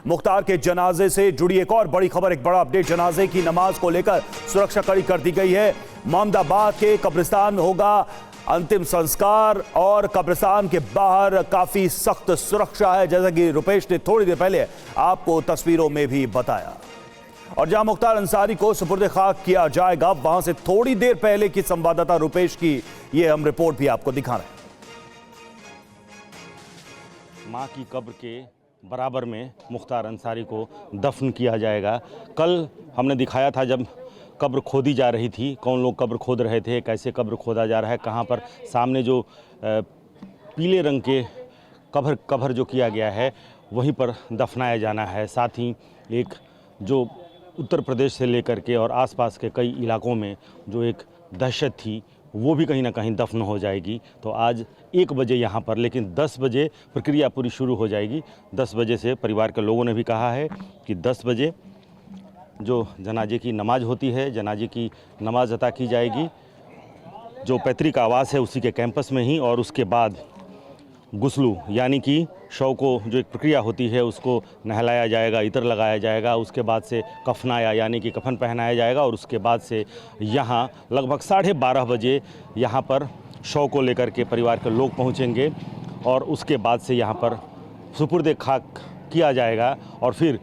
मुख्तार के जनाजे से जुड़ी एक और बड़ी खबर, एक बड़ा अपडेट। जनाजे की नमाज को लेकर सुरक्षा कड़ी कर दी गई है। मोहम्मदाबाद के कब्रिस्तान में होगा अंतिम संस्कार और कब्रिस्तान के बाहर काफी सख्त सुरक्षा है, जैसा कि रुपेश ने थोड़ी देर पहले आपको तस्वीरों में भी बताया। और जहां मुख्तार अंसारी को सुपुर्द खाक किया जाएगा, वहां से थोड़ी देर पहले की संवाददाता रुपेश की ये हम रिपोर्ट भी आपको दिखा रहे हैं। मां की कब्र के बराबर में मुख्तार अंसारी को दफन किया जाएगा। कल हमने दिखाया था जब कब्र खोदी जा रही थी, कौन लोग कब्र खोद रहे थे, कैसे कब्र खोदा जा रहा है, कहां पर सामने जो पीले रंग के कब्र जो किया गया है वहीं पर दफनाया जाना है। साथ ही एक जो उत्तर प्रदेश से लेकर के और आसपास के कई इलाकों में जो एक दहशत थी वो भी कहीं ना कहीं दफन हो जाएगी। तो आज 1 बजे यहाँ पर, लेकिन 10 बजे प्रक्रिया पूरी शुरू हो जाएगी। 10 बजे से परिवार के लोगों ने भी कहा है कि 10 बजे जो जनाजे की नमाज होती है, जनाजे की नमाज अता की जाएगी जो पैतृक आवास है उसी के कैंपस में ही, और उसके बाद गुस्लू यानी कि शव को जो एक प्रक्रिया होती है उसको नहलाया जाएगा, इतर लगाया जाएगा, उसके बाद से कफनाया यानी कि कफन पहनाया जाएगा, और उसके बाद से यहाँ लगभग 12:30 बजे यहाँ पर शव को लेकर के परिवार के लोग पहुँचेंगे, और उसके बाद से यहाँ पर सुपुर्द खाक किया जाएगा और फिर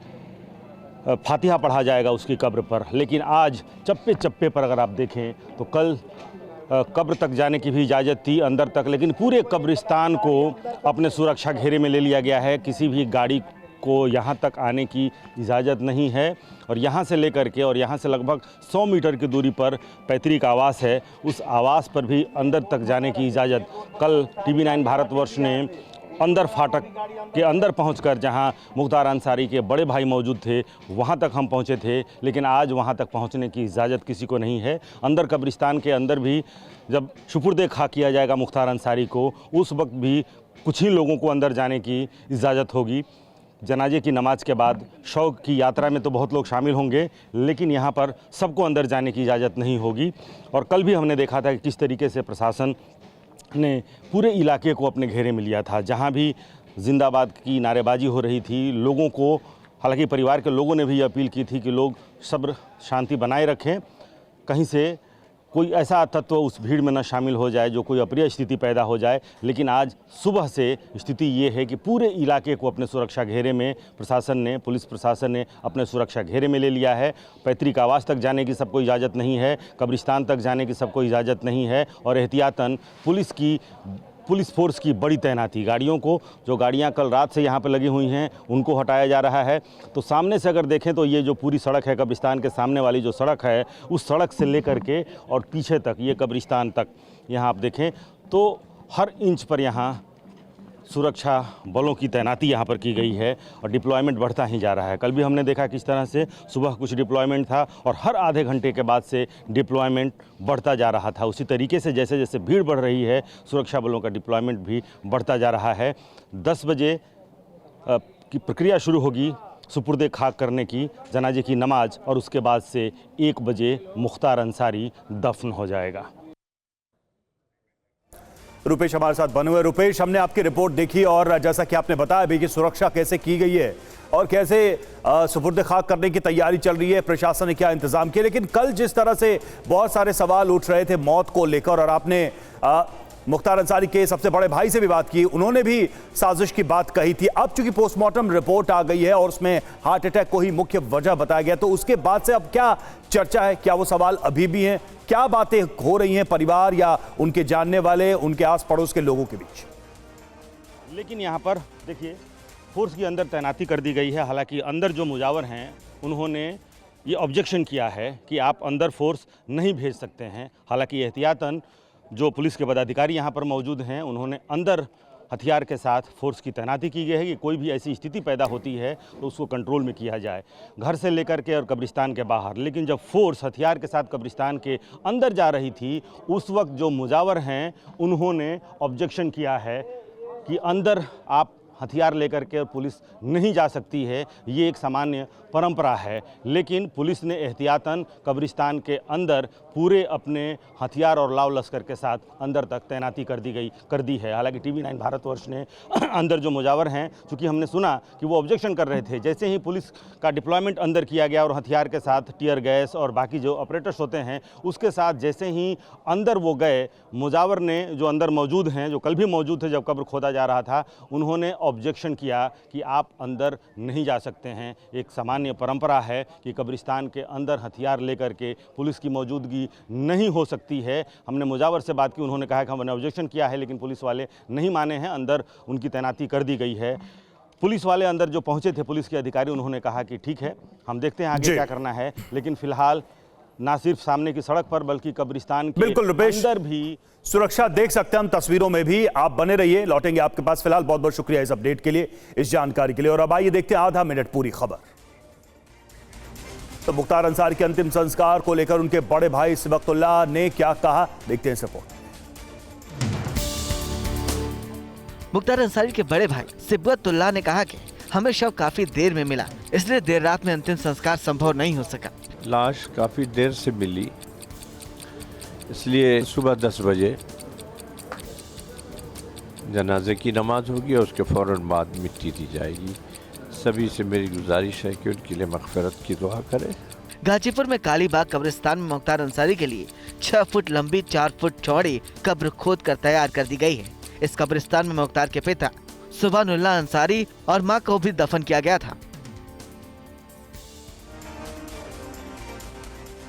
फातिहा पढ़ा जाएगा उसकी कब्र पर। लेकिन आज चप्पे चप्पे पर अगर आप देखें तो कल कब्र तक जाने की भी इजाज़त थी अंदर तक, लेकिन पूरे कब्रिस्तान को अपने सुरक्षा घेरे में ले लिया गया है। किसी भी गाड़ी को यहाँ तक आने की इजाज़त नहीं है, और यहाँ से लेकर के और यहाँ से लगभग 100 मीटर की दूरी पर पैतृक आवास है, उस आवास पर भी अंदर तक जाने की इजाज़त कल TV9 भारतवर्ष ने अंदर फाटक के अंदर पहुंचकर, जहां मुख्तार अंसारी के बड़े भाई मौजूद थे वहां तक हम पहुंचे थे, लेकिन आज वहां तक पहुंचने की इजाज़त किसी को नहीं है। अंदर कब्रिस्तान के अंदर भी जब सुपुर्द खाक किया जाएगा मुख्तार अंसारी को, उस वक्त भी कुछ ही लोगों को अंदर जाने की इजाज़त होगी। जनाजे की नमाज के बाद शव की यात्रा में तो बहुत लोग शामिल होंगे, लेकिन यहाँ पर सबको अंदर जाने की इजाज़त नहीं होगी। और कल भी हमने देखा था कि किस तरीके से प्रशासन ने पूरे इलाके को अपने घेरे में लिया था। जहां भी जिंदाबाद की नारेबाजी हो रही थी, लोगों को, हालांकि परिवार के लोगों ने भी अपील की थी कि लोग सब्र शांति बनाए रखें, कहीं से कोई ऐसा तत्व उस भीड़ में न शामिल हो जाए जो कोई अप्रिय स्थिति पैदा हो जाए। लेकिन आज सुबह से स्थिति ये है कि पूरे इलाके को अपने सुरक्षा घेरे में प्रशासन ने, पुलिस प्रशासन ने अपने सुरक्षा घेरे में ले लिया है। पैतृक आवास तक जाने की सबको इजाज़त नहीं है, कब्रिस्तान तक जाने की सबको इजाज़त नहीं है, और एहतियातन पुलिस फोर्स की बड़ी तैनाती, गाड़ियों को, जो गाड़ियां कल रात से यहां पर लगी हुई हैं उनको हटाया जा रहा है। तो सामने से अगर देखें तो ये जो पूरी सड़क है, कब्रिस्तान के सामने वाली जो सड़क है, उस सड़क से लेकर के और पीछे तक, ये कब्रिस्तान तक, यहाँ आप देखें तो हर इंच पर यहाँ सुरक्षा बलों की तैनाती यहाँ पर की गई है, और डिप्लॉयमेंट बढ़ता ही जा रहा है। कल भी हमने देखा किस तरह से सुबह कुछ डिप्लॉयमेंट था और हर आधे घंटे के बाद से डिप्लॉयमेंट बढ़ता जा रहा था। उसी तरीके से जैसे जैसे भीड़ बढ़ रही है, सुरक्षा बलों का डिप्लॉयमेंट भी बढ़ता जा रहा है। 10 बजे की प्रक्रिया शुरू होगी सुपुर्द खाक करने की, जनाजे की नमाज, और उसके बाद से 1 बजे मुख्तार अंसारी दफन हो जाएगा। रुपेश हमारे साथ बने हुए। रुपेश, हमने आपकी रिपोर्ट देखी और जैसा कि आपने बताया भी कि सुरक्षा कैसे की गई है और कैसे सुपुर्द खाक करने की तैयारी चल रही है, प्रशासन ने क्या इंतजाम किए, लेकिन कल जिस तरह से बहुत सारे सवाल उठ रहे थे मौत को लेकर, और आपने मुख्तार अंसारी के सबसे बड़े भाई से भी बात की, उन्होंने भी साजिश की बात कही थी। अब चूंकि पोस्टमार्टम रिपोर्ट आ गई है और उसमें हार्ट अटैक को ही मुख्य वजह बताया गया, तो उसके बाद से अब क्या चर्चा है, क्या वो सवाल अभी भी हैं, क्या बातें हो रही हैं परिवार या उनके जानने वाले, उनके आस पड़ोस के लोगों के बीच? लेकिन यहाँ पर देखिए फोर्स की अंदर तैनाती कर दी गई है। हालांकि अंदर जो मुजावर हैं उन्होंने ये ऑब्जेक्शन किया है कि आप अंदर फोर्स नहीं भेज सकते हैं। हालांकि एहतियातन जो पुलिस के पदाधिकारी यहाँ पर मौजूद हैं उन्होंने अंदर हथियार के साथ फोर्स की तैनाती की गई है कि कोई भी ऐसी स्थिति पैदा होती है तो उसको कंट्रोल में किया जाए, घर से लेकर के और कब्रिस्तान के बाहर। लेकिन जब फोर्स हथियार के साथ कब्रिस्तान के अंदर जा रही थी, उस वक्त जो मुजावर हैं उन्होंने ऑब्जेक्शन किया है कि अंदर आप हथियार लेकर के पुलिस नहीं जा सकती है, ये एक सामान्य परंपरा है। लेकिन पुलिस ने एहतियातन कब्रिस्तान के अंदर पूरे अपने हथियार और लाव लश्कर के साथ अंदर तक तैनाती कर दी है। हालांकि TV9 भारतवर्ष ने अंदर जो मुजावर हैं, चूँकि हमने सुना कि वो ऑब्जेक्शन कर रहे थे, जैसे ही पुलिस का डिप्लॉयमेंट अंदर किया गया और हथियार के साथ टीयर गैस और बाकी जो ऑपरेटर्स होते हैं उसके साथ जैसे ही अंदर वो गए, मुजावर ने जो अंदर मौजूद हैं, जो कल भी मौजूद थे जब कब्र खोदा जा रहा था, उन्होंने ऑब्जेक्शन किया कि आप अंदर नहीं जा सकते हैं। एक सामान्य परंपरा है कि कब्रिस्तान के अंदर हथियार लेकर के पुलिस की मौजूदगी नहीं हो सकती है। हमने मुजावर से बात की, उन्होंने कहा कि हमने ऑब्जेक्शन किया है लेकिन पुलिस वाले नहीं माने हैं, अंदर उनकी तैनाती कर दी गई है। पुलिस वाले अंदर जो पहुंचे थे, पुलिस के अधिकारी, उन्होंने कहा कि ठीक है, हम देखते हैं आगे क्या करना है, लेकिन फिलहाल ना सिर्फ सामने की सड़क पर बल्कि कब्रिस्तान के अंदर भी सुरक्षा देख सकते हैं हम तस्वीरों में भी। आप बने रहिए, लौटेंगे आपके पास। फिलहाल बहुत बहुत शुक्रिया इस अपडेट के लिए, इस जानकारी के लिए। और अब आइए देखते हैं आधा मिनट पूरी खबर। तो मुख्तार अंसारी के अंतिम संस्कार को लेकर उनके बड़े भाई सिबगतुल्लाह ने क्या कहा, देखते हैं इस रिपोर्ट। मुख्तार अंसारी के बड़े भाई सिबगतुल्लाह ने कहा कि हमें शव काफी देर में मिला, इसलिए देर रात में अंतिम संस्कार संभव नहीं हो सका। लाश काफ़ी देर से मिली, इसलिए सुबह 10 बजे जनाजे की नमाज होगी और उसके फ़ौरन बाद मिट्टी दी जाएगी। सभी से मेरी गुजारिश है कि उनके लिए मग़फ़िरत की दुआ करें। गाजीपुर में कालीबाग कब्रिस्तान में मुख्तार अंसारी के लिए 6 फुट लंबी 4 फुट चौड़ी कब्र खोद कर तैयार कर दी गई है। इस कब्रिस्तान में मुख्तार के पिता सुभानुल्लाह अंसारी और मां को भी दफन किया गया था।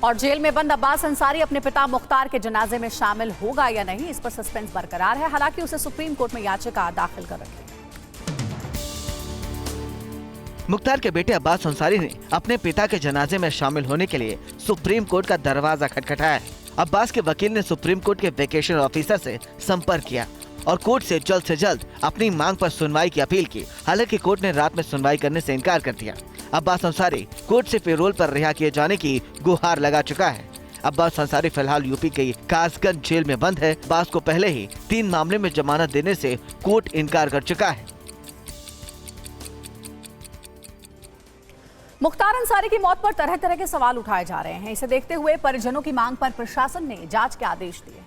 और जेल में बंद अब्बास अंसारी अपने पिता मुख्तार के जनाजे में शामिल होगा या नहीं, इस पर सस्पेंस बरकरार है। हालांकि उसे सुप्रीम कोर्ट में याचिका दाखिल कर रखी है। मुख्तार के बेटे अब्बास अंसारी ने अपने पिता के जनाजे में शामिल होने के लिए सुप्रीम कोर्ट का दरवाजा खटखटाया है। अब्बास के वकील ने सुप्रीम कोर्ट के वेकेशन ऑफिसर से संपर्क किया और कोर्ट से जल्द अपनी मांग पर सुनवाई की अपील की। हालांकि कोर्ट ने रात में सुनवाई करने से इनकार कर दिया। अब्बास अंसारी कोर्ट से पेरोल पर रिहा किए जाने की गुहार लगा चुका है। अब्बास अंसारी फिलहाल यूपी के कासगंज जेल में बंद है। अब्बास को पहले ही 3 मामले में जमानत देने से कोर्ट इनकार कर चुका है। मुख्तार अंसारी की मौत पर तरह तरह के सवाल उठाए जा रहे हैं। इसे देखते हुए परिजनों की मांग पर प्रशासन ने जांच के आदेश दिए।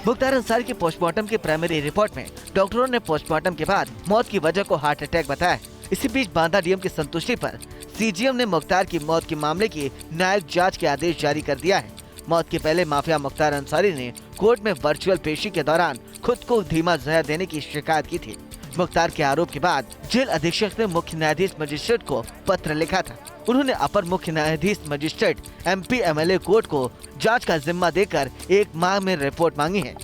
मुख्तार अंसारी के पोस्टमार्टम की प्राइमरी रिपोर्ट में डॉक्टरों ने पोस्टमार्टम के बाद मौत की वजह को हार्ट अटैक बताया। इसी बीच बांदा डीएम की संतुष्टि पर सीजीएम ने मुख्तार की मौत के मामले की न्यायिक जांच के आदेश जारी कर दिया है। मौत के पहले माफिया मुख्तार अंसारी ने कोर्ट में वर्चुअल पेशी के दौरान खुद को धीमा जहर देने की शिकायत की थी। मुख्तार के आरोप के बाद जेल अधीक्षक ने मुख्य न्यायाधीश मजिस्ट्रेट को पत्र लिखा था। उन्होंने अपर मुख्य न्यायाधीश मजिस्ट्रेट MP MLA कोर्ट को जांच का जिम्मा देकर 1 माह में रिपोर्ट मांगी है।